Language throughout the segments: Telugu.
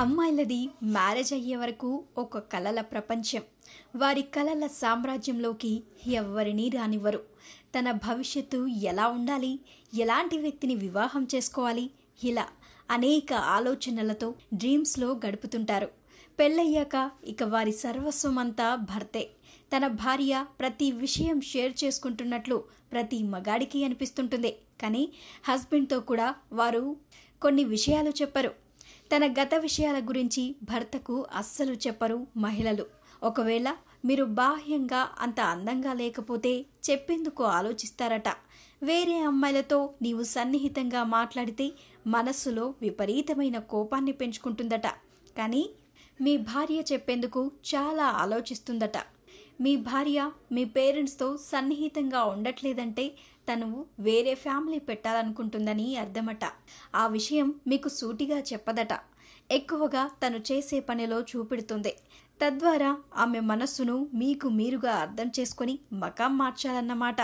అమ్మాయిలది మ్యారేజ్ అయ్యే వరకు ఒక కలల ప్రపంచం. వారి కలల సామ్రాజ్యంలోకి ఎవ్వరినీ రానివ్వరు. తన భవిష్యత్తు ఎలా ఉండాలి, ఎలాంటి వ్యక్తిని వివాహం చేసుకోవాలి, ఇలా అనేక ఆలోచనలతో డ్రీమ్స్లో గడుపుతుంటారు. పెళ్ళయ్యాక ఇక వారి సర్వస్వమంతా భర్తే. తన భార్య ప్రతి విషయం షేర్ చేసుకుంటున్నట్లు ప్రతి మగాడికి అనిపిస్తుంటుంది. కానీ హస్బెండ్తో కూడా వారు కొన్ని విషయాలు చెప్పరు. తన గత విషయాల గురించి భర్తకు అస్సలు చెప్పరు మహిళలు. ఒకవేళ మీరు బాహ్యంగా అంత అందంగా లేకపోతే చెప్పేందుకు ఆలోచిస్తారట. వేరే అమ్మాయిలతో నీవు సన్నిహితంగా మాట్లాడితే మనస్సులో విపరీతమైన కోపాన్ని పెంచుకుంటుందట. కానీ మీ భార్య చెప్పేందుకు చాలా ఆలోచిస్తుందట. మీ భార్య మీ పేరెంట్స్తో సన్నిహితంగా ఉండట్లేదంటే తను వేరే ఫ్యామిలీ పెట్టాలనుకుంటుందని అర్థమట. ఆ విషయం మీకు సూటిగా చెప్పదట. ఎక్కువగా తను చేసే పనిలో చూపెడుతుంది. తద్వారా ఆమె మనస్సును మీకు మీరుగా అర్థం చేసుకొని మకాం మార్చాలన్నమాట.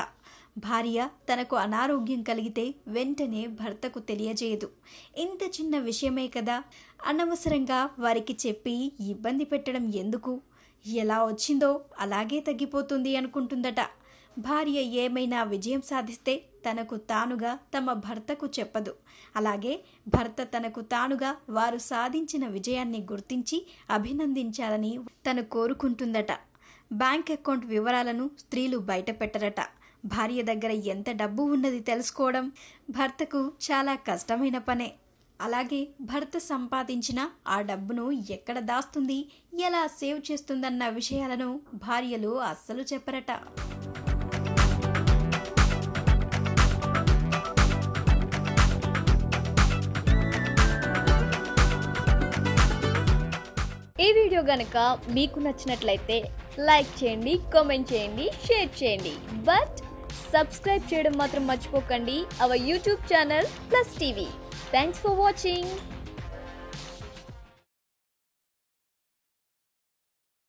భార్య తనకు అనారోగ్యం కలిగితే వెంటనే భర్తకు తెలియజేయదు. ఇంత చిన్న విషయమే కదా, అనవసరంగా వారికి చెప్పి ఇబ్బంది పెట్టడం ఎందుకు, ఎలా వచ్చిందో అలాగే తగ్గిపోతుంది అనుకుంటుందట. భార్య ఏమైనా విజయం సాధిస్తే తనకు తానుగా తమ భర్తకు చెప్పదు. అలాగే భర్త తనకు తానుగా వారు సాధించిన విజయాన్ని గుర్తించి అభినందించాలని తను కోరుకుంటుందట. బ్యాంక్ అకౌంట్ వివరాలను స్త్రీలు బయట పెట్టరట. భార్య దగ్గర ఎంత డబ్బు ఉన్నది తెలుసుకోవడం భర్తకు చాలా కష్టమైన పనే. అలాగే భర్త సంపాదించిన ఆ డబ్బును ఎక్కడ దాస్తుంది, ఎలా సేవ్ చేస్తుందన్న విషయాలను భార్యలు అస్సలు చెప్పరట. ఈ వీడియో గనుక మీకు నచ్చినట్లయితే లైక్ చేయండి, కామెంట్ చేయండి, షేర్ చేయండి. బట్ సబ్స్క్రైబ్ చేయడం మాత్రం మర్చిపోకండి our YouTube channel plus TV. Thanks for watching.